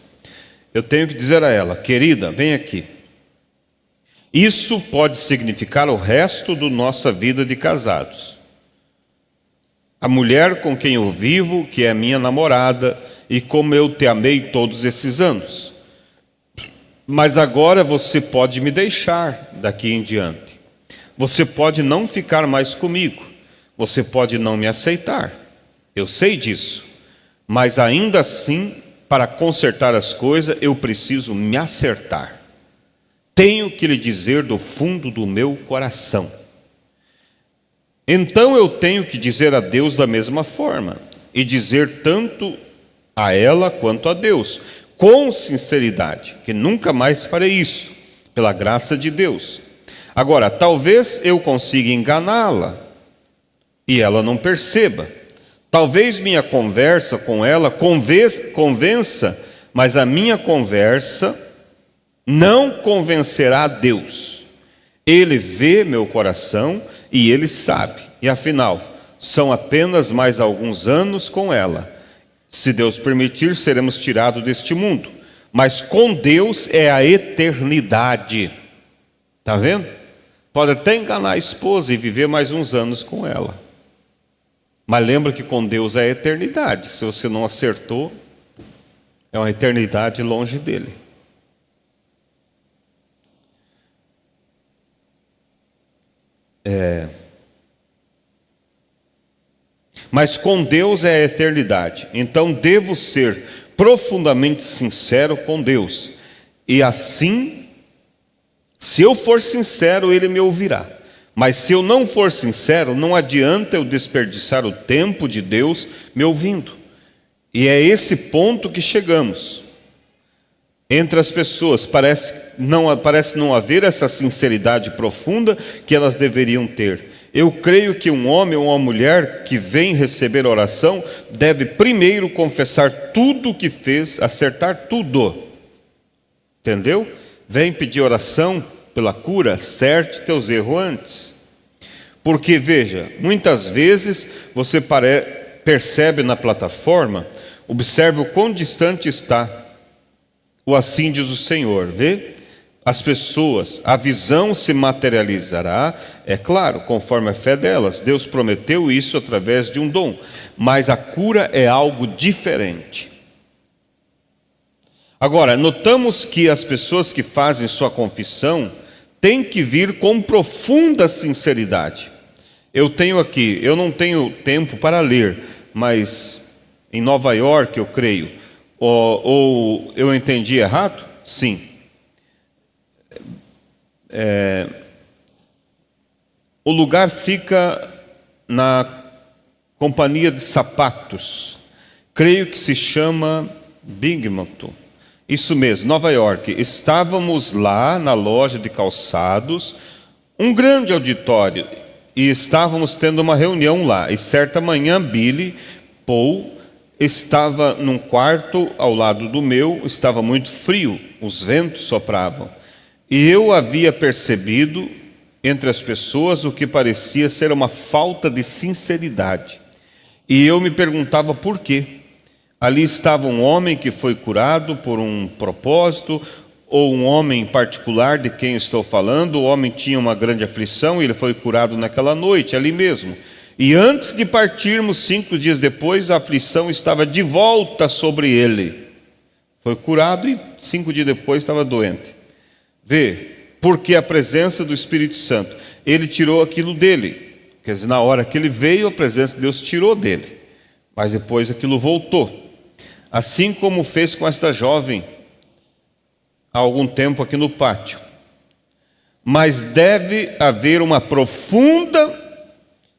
Eu tenho que dizer a ela: querida, vem aqui. Isso pode significar o resto da nossa vida de casados. A mulher com quem eu vivo, que é minha namorada, e como eu te amei todos esses anos. Mas agora você pode me deixar daqui em diante. Você pode não ficar mais comigo. Você pode não me aceitar. Eu sei disso. Mas ainda assim, para consertar as coisas, eu preciso me acertar. Tenho que lhe dizer do fundo do meu coração. Então eu tenho que dizer a Deus da mesma forma, e dizer tanto a ela quanto a Deus, com sinceridade, que nunca mais farei isso, pela graça de Deus. Agora, talvez eu consiga enganá-la, e ela não perceba. Talvez minha conversa com ela convença, mas a minha conversa não convencerá a Deus. Ele vê meu coração e Ele sabe. E afinal, são apenas mais alguns anos com ela. Se Deus permitir, seremos tirados deste mundo. Mas com Deus é a eternidade. Está vendo? Pode até enganar a esposa e viver mais uns anos com ela. Mas lembra que com Deus é a eternidade. Se você não acertou, é uma eternidade longe dele. Mas com Deus é a eternidade. Então devo ser profundamente sincero com Deus. E assim, se eu for sincero, Ele me ouvirá. Mas se eu não for sincero, não adianta eu desperdiçar o tempo de Deus me ouvindo. E é esse ponto que chegamos. Entre as pessoas parece não haver essa sinceridade profunda que elas deveriam ter. Eu creio que um homem ou uma mulher que vem receber oração deve primeiro confessar tudo o que fez, acertar tudo. Entendeu? Vem pedir oração pela cura, acerte teus erros antes. Porque, veja, muitas vezes você percebe na plataforma, observe o quão distante está o assim diz o Senhor, vê? As pessoas, a visão se materializará, é claro, conforme a fé delas. Deus prometeu isso através de um dom, mas a cura é algo diferente. Agora, notamos que as pessoas que fazem sua confissão têm que vir com profunda sinceridade. Eu tenho aqui, eu não tenho tempo para ler, mas em Nova York, eu creio, ou eu entendi errado? Sim. O lugar fica na companhia de sapatos. Creio que se chama Binghamton. Isso mesmo, Nova York. Estávamos lá na loja de calçados, um grande auditório, e estávamos tendo uma reunião lá. E certa manhã, Paul estava num quarto ao lado do meu, estava muito frio, os ventos sopravam. E eu havia percebido entre as pessoas o que parecia ser uma falta de sinceridade. E eu me perguntava por quê. Ali estava um homem que foi curado por um propósito, ou um homem em particular de quem estou falando. O homem tinha uma grande aflição e ele foi curado naquela noite, ali mesmo. E antes de partirmos, 5 dias depois, a aflição estava de volta sobre ele. Foi curado e 5 dias depois estava doente. Vê, porque a presença do Espírito Santo, ele tirou aquilo dele. Quer dizer, na hora que ele veio, a presença de Deus tirou dele. Mas depois aquilo voltou. Assim como fez com esta jovem há algum tempo aqui no pátio. Mas deve haver uma profunda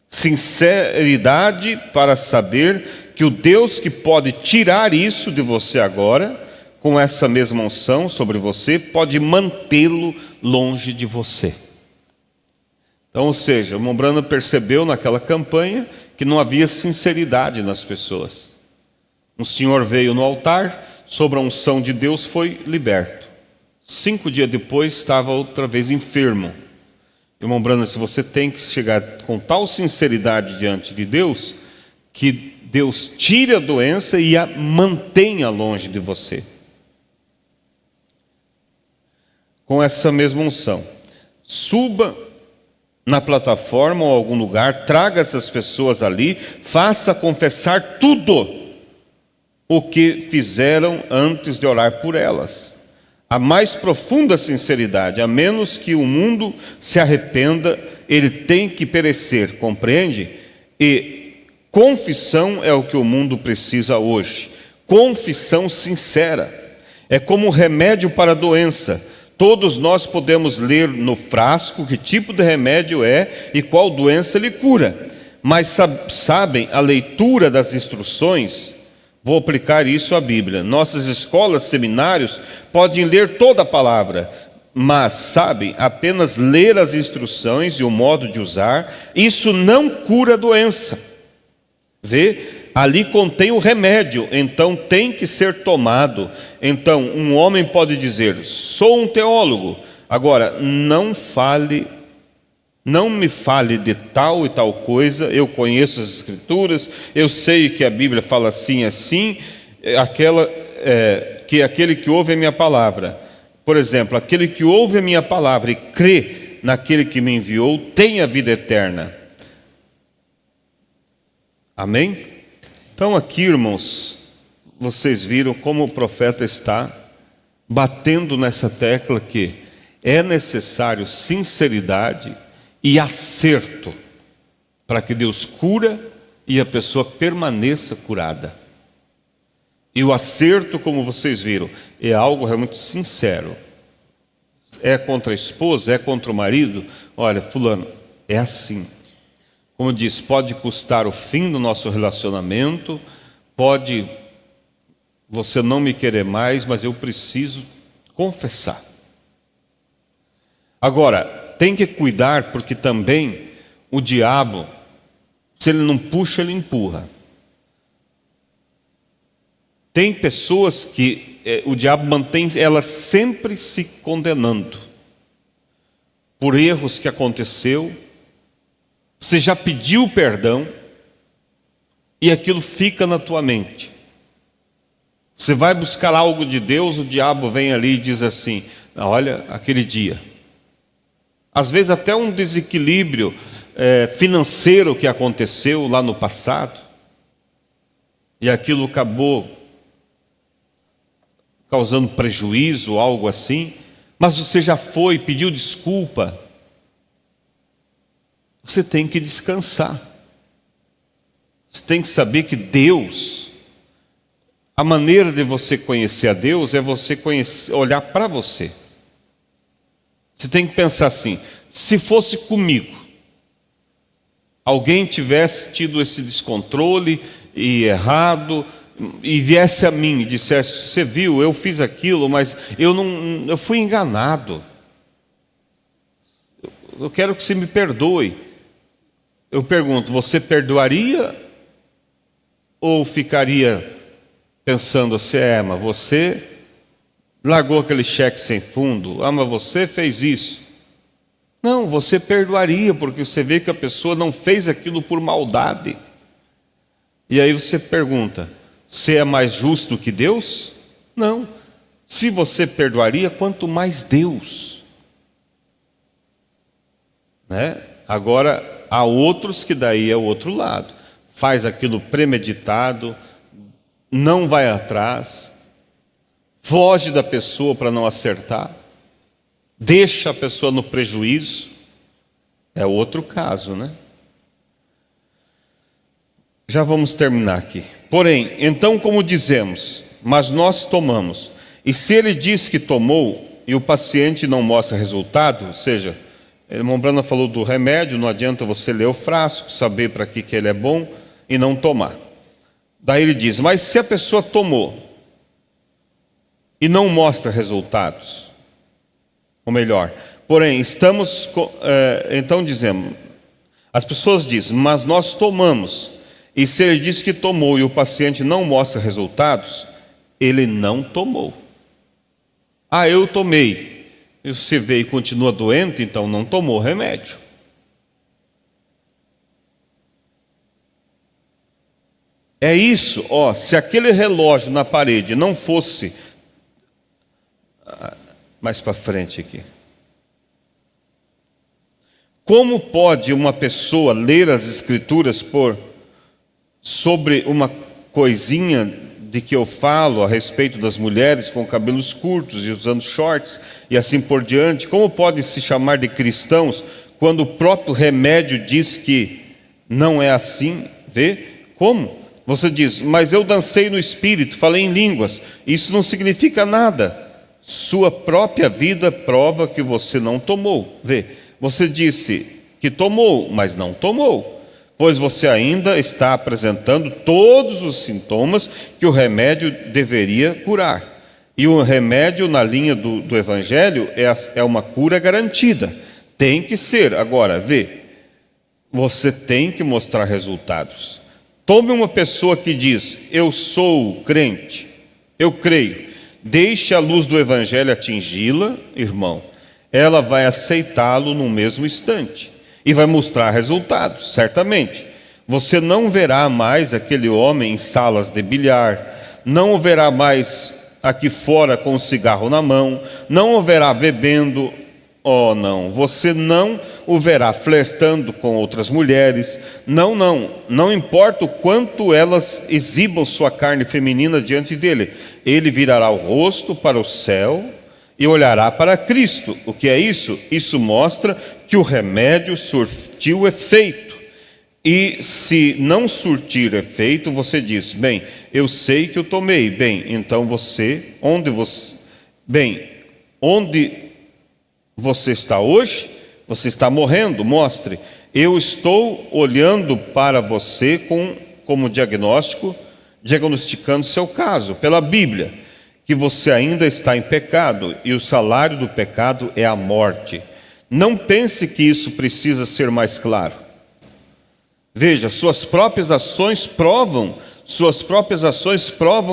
sinceridade para saber que o Deus que pode tirar isso de você agora, com essa mesma unção sobre você, pode mantê-lo longe de você. Então, ou seja, o Mombrana percebeu naquela campanha que não havia sinceridade nas pessoas. Um senhor veio no altar, sobre a unção de Deus foi liberto. 5 dias depois estava outra vez enfermo. Irmão Brana, se você tem que chegar com tal sinceridade diante de Deus, que Deus tire a doença e a mantenha longe de você. Com essa mesma unção. Suba na plataforma ou algum lugar, traga essas pessoas ali, faça confessar tudo o que fizeram antes de orar por elas. A mais profunda sinceridade, a menos que o mundo se arrependa, ele tem que perecer, compreende? E confissão é o que o mundo precisa hoje. Confissão sincera. É como remédio para a doença. Todos nós podemos ler no frasco que tipo de remédio é e qual doença ele cura. Mas sabem, a leitura das instruções, vou aplicar isso à Bíblia. Nossas escolas, seminários, podem ler toda a palavra, mas, sabem, apenas ler as instruções e o modo de usar, isso não cura a doença. Vê? Ali contém o remédio, então tem que ser tomado. Então, um homem pode dizer, sou um teólogo. Agora, não me fale de tal e tal coisa, eu conheço as Escrituras, eu sei que a Bíblia fala assim, assim, que aquele que ouve a minha palavra, por exemplo, aquele que ouve a minha palavra e crê naquele que me enviou, tem a vida eterna. Amém? Então aqui, irmãos, vocês viram como o profeta está batendo nessa tecla que é necessário sinceridade e acerto para que Deus cura e a pessoa permaneça curada. E o acerto, como vocês viram, é algo realmente sincero. É contra a esposa, é contra o marido. Olha, fulano, é assim. Como diz, pode custar o fim do nosso relacionamento, pode você não me querer mais, mas eu preciso confessar. Agora, tem que cuidar, porque também o diabo, se ele não puxa, ele empurra. Tem pessoas que o diabo mantém elas sempre se condenando por erros que aconteceu. Você já pediu perdão e aquilo fica na tua mente. Você vai buscar algo de Deus, o diabo vem ali e diz assim, olha, aquele dia. Às vezes até um desequilíbrio financeiro que aconteceu lá no passado, e aquilo acabou causando prejuízo, algo assim, mas você já foi, pediu desculpa. Você tem que descansar. Você tem que saber que Deus, a maneira de você conhecer a Deus é você olhar para você. Você tem que pensar assim, se fosse comigo, alguém tivesse tido esse descontrole e errado, e viesse a mim e dissesse, você viu, eu fiz aquilo, mas eu fui enganado. Eu quero que você me perdoe. Eu pergunto, você perdoaria ou ficaria pensando assim, mas você largou aquele cheque sem fundo, mas você fez isso. Não, você perdoaria, porque você vê que a pessoa não fez aquilo por maldade. E aí você pergunta, você é mais justo que Deus? Não, Se você perdoaria, quanto mais Deus. Né? Agora, há outros que daí é o outro lado. Faz aquilo premeditado, não vai atrás, foge da pessoa para não acertar, deixa a pessoa no prejuízo. É outro caso, né? Já vamos terminar aqui. Porém, então como dizemos, mas nós tomamos. E se ele diz que tomou e o paciente não mostra resultado, ou seja, Mombrana falou do remédio, não adianta você ler o frasco, saber para que ele é bom e não tomar. Daí ele diz, mas se a pessoa tomou e não mostra resultados, ou melhor, porém, então dizemos, as pessoas dizem, mas nós tomamos, e se ele diz que tomou e o paciente não mostra resultados, ele não tomou. Ah, eu tomei. E você vê e continua doente, então não tomou remédio. É isso, ó, se aquele relógio na parede não fosse mais para frente aqui. Como pode uma pessoa ler as Escrituras sobre uma coisinha de que eu falo a respeito das mulheres com cabelos curtos e usando shorts e assim por diante? Como pode se chamar de cristãos quando o próprio remédio diz que não é assim? Vê? Como? Você diz, mas eu dancei no Espírito, falei em línguas. Isso não significa nada. Sua própria vida prova que você não tomou. Vê? Você disse que tomou, mas não tomou. Pois você ainda está apresentando todos os sintomas que o remédio deveria curar. E o remédio na linha do Evangelho é uma cura garantida. Tem que ser. Agora, vê, você tem que mostrar resultados. Tome uma pessoa que diz, eu sou crente, eu creio. Deixe a luz do Evangelho atingi-la, irmão. Ela vai aceitá-lo no mesmo instante. E vai mostrar resultados, certamente. Você não verá mais aquele homem em salas de bilhar, não o verá mais aqui fora com um cigarro na mão, não o verá bebendo, oh não, você não o verá flertando com outras mulheres, não importa o quanto elas exibam sua carne feminina diante dele, ele virará o rosto para o céu e olhará para Cristo. O que é isso? Isso mostra que o remédio surtiu efeito. E se não surtir efeito, você diz, bem, eu sei que eu tomei. Bem, então onde você está hoje? Você está morrendo, mostre. Eu estou olhando para você como diagnosticando seu caso, pela Bíblia, que você ainda está em pecado, e o salário do pecado é a morte. Não pense que isso precisa ser mais claro. Veja, suas próprias ações provam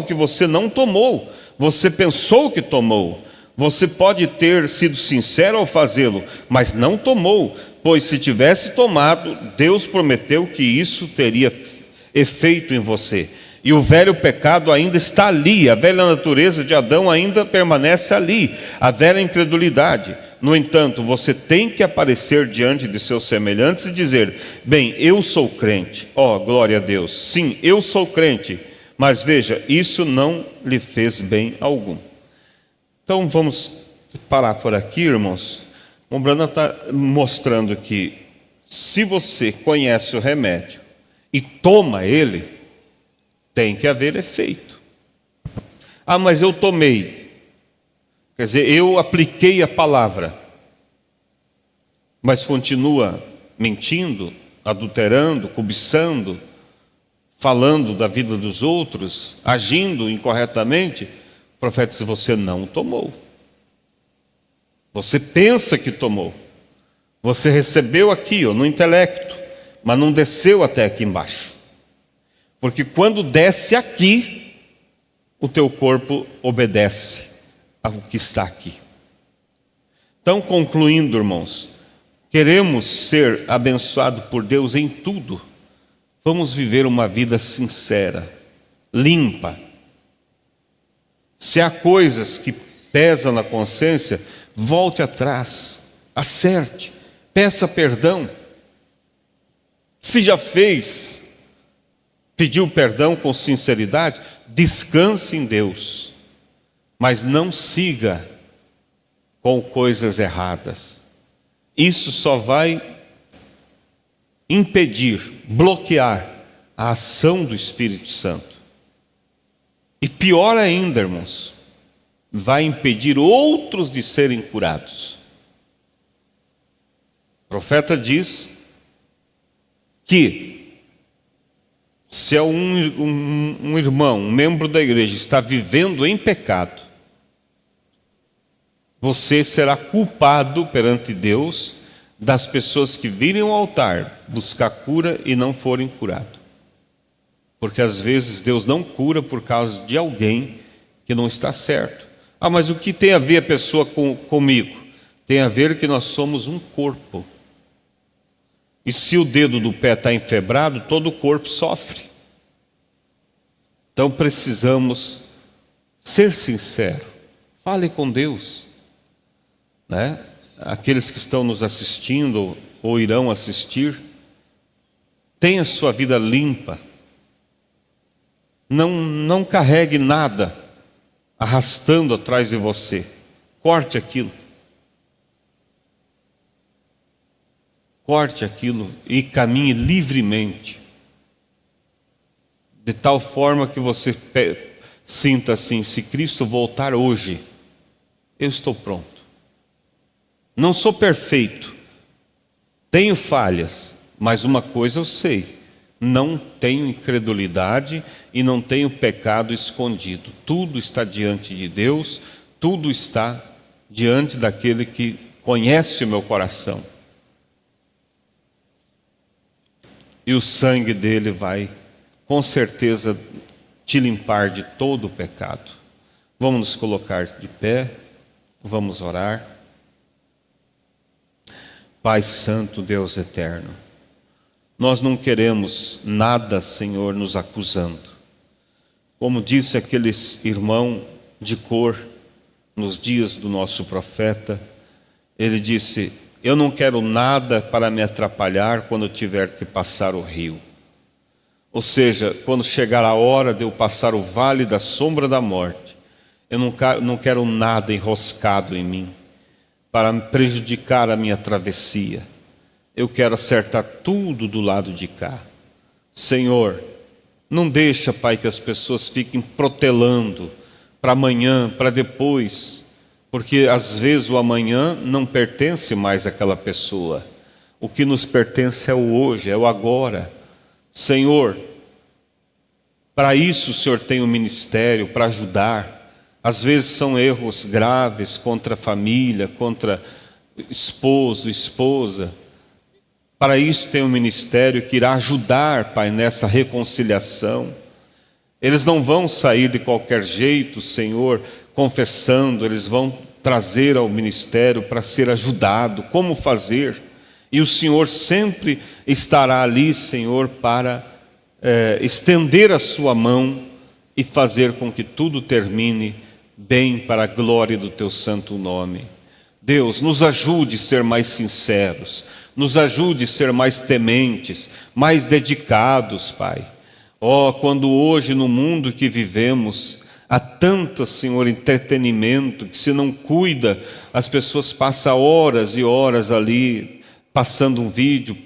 que você não tomou. Você pensou que tomou. Você pode ter sido sincero ao fazê-lo, mas não tomou, pois se tivesse tomado, Deus prometeu que isso teria efeito em você. E o velho pecado ainda está ali, a velha natureza de Adão ainda permanece ali, a velha incredulidade. No entanto, você tem que aparecer diante de seus semelhantes e dizer, bem, eu sou crente, ó, glória a Deus, sim, eu sou crente, mas veja, isso não lhe fez bem algum. Então vamos parar por aqui, irmãos. O Brana está mostrando que se você conhece o remédio e toma ele, tem que haver efeito. Ah, mas eu tomei. Quer dizer, eu apliquei a palavra, mas continua mentindo, adulterando, cobiçando, falando da vida dos outros, agindo incorretamente. Profeta, se você não tomou, você pensa que tomou, você recebeu aqui, ó, no intelecto, mas não desceu até aqui embaixo, porque quando desce aqui, o teu corpo obedece ao que está aqui. Então, concluindo, irmãos, queremos ser abençoados por Deus em tudo, vamos viver uma vida sincera, limpa, Se há coisas que pesam na consciência, volte atrás, acerte, peça perdão. Se já fez, pediu perdão com sinceridade, descanse em Deus, mas não siga com coisas erradas. Isso só vai impedir, bloquear a ação do Espírito Santo. E pior ainda, irmãos, vai impedir outros de serem curados. O profeta diz que se um irmão, um membro da igreja está vivendo em pecado, você será culpado perante Deus das pessoas que virem ao altar buscar cura e não forem curados. Porque às vezes Deus não cura por causa de alguém que não está certo. Ah, mas o que tem a ver a pessoa comigo? Tem a ver que nós somos um corpo. E se o dedo do pé está enfebrado, todo o corpo sofre. Então precisamos ser sinceros. Fale com Deus, né? Aqueles que estão nos assistindo ou irão assistir, tenha sua vida limpa. Não carregue nada arrastando atrás de você. Corte aquilo. Corte aquilo e caminhe livremente. De tal forma que você sinta assim: se Cristo voltar hoje, eu estou pronto. Não sou perfeito, tenho falhas, mas uma coisa eu sei: não tenho incredulidade e não tenho pecado escondido. Tudo está diante de Deus, tudo está diante daquele que conhece o meu coração. E o sangue dele vai, com certeza, te limpar de todo o pecado. Vamos nos colocar de pé, vamos orar. Pai Santo, Deus eterno, nós não queremos nada, Senhor, nos acusando. Como disse aquele irmão de cor nos dias do nosso profeta, ele disse: eu não quero nada para me atrapalhar quando eu tiver que passar o rio. Ou seja, quando chegar a hora de eu passar o vale da sombra da morte, eu não quero nada enroscado em mim para prejudicar a minha travessia. Eu quero acertar tudo do lado de cá. Senhor, não deixa, Pai, que as pessoas fiquem protelando para amanhã, para depois, porque às vezes o amanhã não pertence mais àquela pessoa. O que nos pertence é o hoje, é o agora. Senhor, para isso o Senhor tem um ministério, para ajudar. Às vezes são erros graves contra a família, contra esposo, esposa. Para isso tem um ministério que irá ajudar, Pai, nessa reconciliação. Eles não vão sair de qualquer jeito, Senhor, confessando. Eles vão trazer ao ministério para ser ajudado. Como fazer? E o Senhor sempre estará ali, Senhor, para estender a sua mão e fazer com que tudo termine bem para a glória do Teu santo nome. Deus, nos ajude a ser mais sinceros, nos ajude a ser mais tementes, mais dedicados, Pai. Quando hoje no mundo que vivemos há tanto, Senhor, entretenimento, que se não cuida, as pessoas passam horas e horas ali, passando um vídeo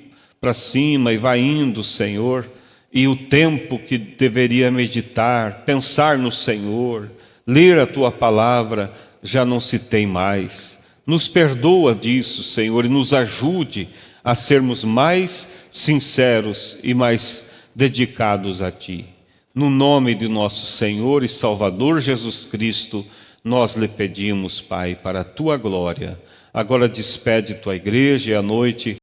para cima e vai indo, Senhor, e o tempo que deveria meditar, pensar no Senhor, ler a Tua palavra, já não se tem mais. Nos perdoa disso, Senhor, e nos ajude a sermos mais sinceros e mais dedicados a Ti. No nome de nosso Senhor e Salvador Jesus Cristo, nós lhe pedimos, Pai, para a Tua glória. Agora despede Tua igreja e à noite